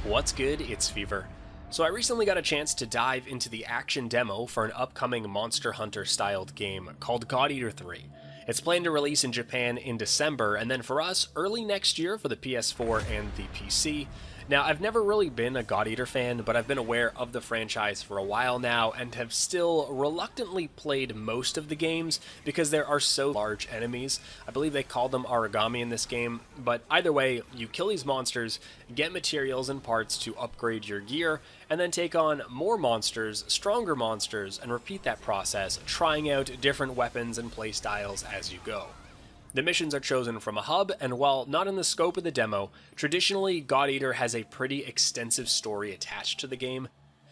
What's good? It's Fever. So I recently got a chance to dive into the action demo for an upcoming Monster Hunter styled game called God Eater 3. It's planned to release in Japan in December, and then for us, early next year for the PS4 and the PC. Now, I've never really been a God Eater fan, but I've been aware of the franchise for a while now and have still reluctantly played most of the games because there are so large enemies. I believe they call them origami in this game, but either way, you kill these monsters, get materials and parts to upgrade your gear, and then take on more monsters, stronger monsters, and repeat that process, trying out different weapons and playstyles as you go. The missions are chosen from a hub, and while not in the scope of the demo, traditionally God Eater has a pretty extensive story attached to the game,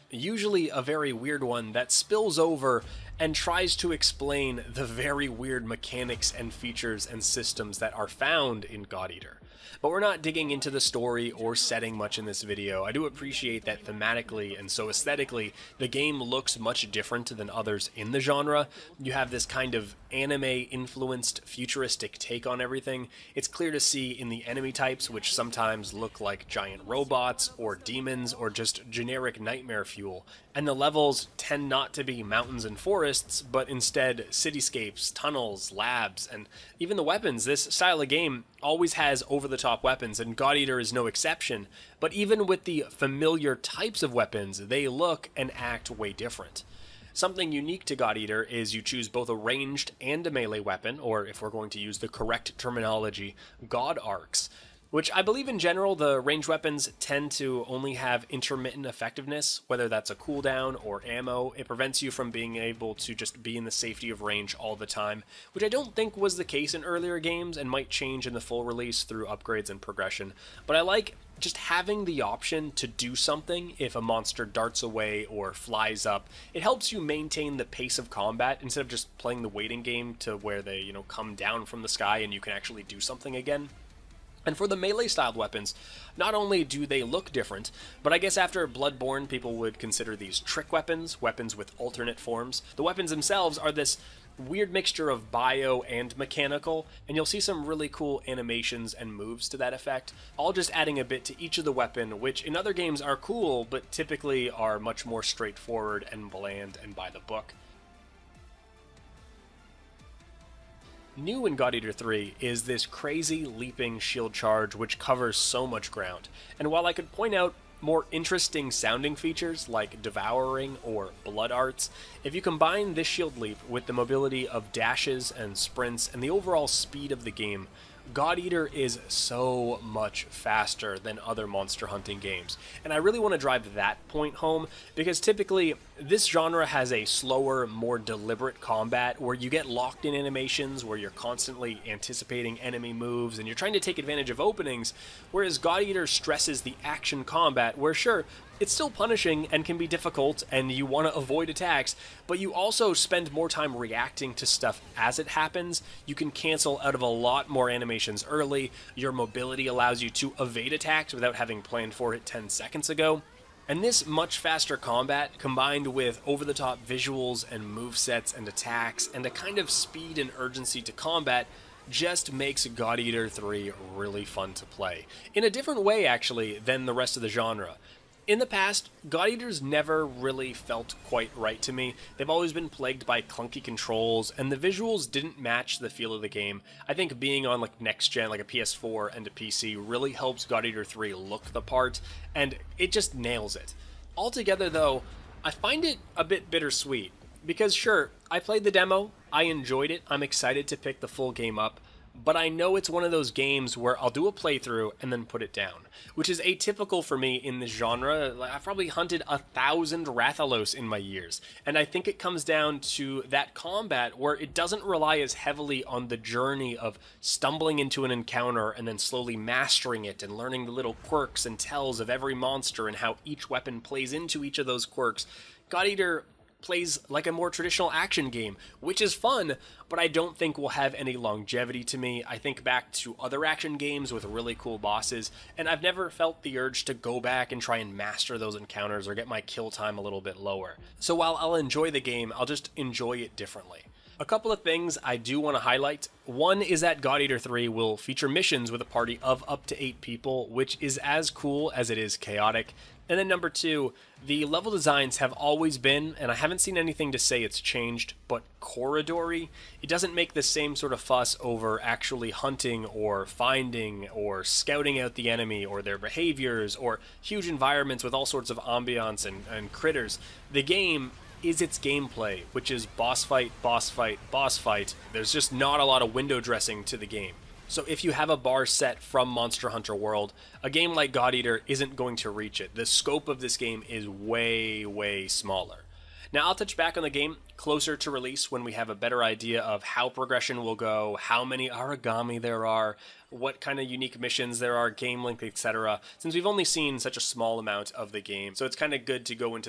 usually a very weird one that spills over and tries to explain the very weird mechanics and features and systems that are found in God Eater. But we're not digging into the story or setting much in this video. I do appreciate that thematically and so aesthetically, the game looks much different than others in the genre. You have this kind of anime-influenced futuristic take on everything. It's clear to see in the enemy types, which sometimes look like giant robots or demons or just generic nightmare fuel. And the levels tend not to be mountains and forests, but instead cityscapes, tunnels, labs, and even the weapons. This style of game always has over-the-top weapons, and God Eater is no exception. But even with the familiar types of weapons, they look and act way different. Something unique to God Eater is you choose both a ranged and a melee weapon, or if we're going to use the correct terminology, God Arcs. Which I believe in general, the ranged weapons tend to only have intermittent effectiveness, whether that's a cooldown or ammo. It prevents you from being able to just be in the safety of range all the time, which I don't think was the case in earlier games and might change in the full release through upgrades and progression. But I like just having the option to do something if a monster darts away or flies up. It helps you maintain the pace of combat instead of just playing the waiting game to where they, come down from the sky and you can actually do something again. And for the melee-styled weapons, not only do they look different, but I guess after Bloodborne, people would consider these trick weapons, weapons with alternate forms. The weapons themselves are this weird mixture of bio and mechanical, and you'll see some really cool animations and moves to that effect, all just adding a bit to each of the weapon, which in other games are cool, but typically are much more straightforward and bland and by the book. New in God Eater 3 is this crazy leaping shield charge which covers so much ground, and while I could point out more interesting sounding features like devouring or blood arts, if you combine this shield leap with the mobility of dashes and sprints and the overall speed of the game, God Eater is so much faster than other monster hunting games, and I really want to drive that point home because typically this genre has a slower, more deliberate combat where you get locked in animations where you're constantly anticipating enemy moves and you're trying to take advantage of openings, whereas God Eater stresses the action combat where sure, it's still punishing and can be difficult and you want to avoid attacks, but you also spend more time reacting to stuff as it happens. You can cancel out of a lot more animations early. Your mobility allows you to evade attacks without having planned for it 10 seconds ago. And this much faster combat, combined with over-the-top visuals and movesets and attacks, and a kind of speed and urgency to combat, just makes God Eater 3 really fun to play. In a different way, actually, than the rest of the genre. In the past, God Eaters never really felt quite right to me. They've always been plagued by clunky controls, and the visuals didn't match the feel of the game. I think being on next gen, like a PS4 and a PC, really helps God Eater 3 look the part, and it just nails it. Altogether though, I find it a bit bittersweet, because sure, I played the demo, I enjoyed it, I'm excited to pick the full game up, but I know it's one of those games where I'll do a playthrough and then put it down, which is atypical for me in this genre. I've probably hunted 1,000 Rathalos in my years, and I think it comes down to that combat where it doesn't rely as heavily on the journey of stumbling into an encounter and then slowly mastering it and learning the little quirks and tells of every monster and how each weapon plays into each of those quirks. God Eater plays like a more traditional action game, which is fun, but I don't think will have any longevity to me. I think back to other action games with really cool bosses, and I've never felt the urge to go back and try and master those encounters or get my kill time a little bit lower. So while I'll enjoy the game, I'll just enjoy it differently. A couple of things I do want to highlight. One is that God Eater 3 will feature missions with a party of up to 8 people, which is as cool as it is chaotic. And then number two, the level designs have always been, and I haven't seen anything to say it's changed, but corridory. It doesn't make the same sort of fuss over actually hunting or finding or scouting out the enemy or their behaviors or huge environments with all sorts of ambiance and critters. The game is its gameplay, which is boss fight, boss fight, boss fight. There's just not a lot of window dressing to the game. So if you have a bar set from Monster Hunter World, a game like God Eater isn't going to reach it. The scope of this game is way, way smaller. Now I'll touch back on the game closer to release when we have a better idea of how progression will go, how many origami there are, what kind of unique missions there are, game length, etc. Since we've only seen such a small amount of the game, so it's kind of good to go into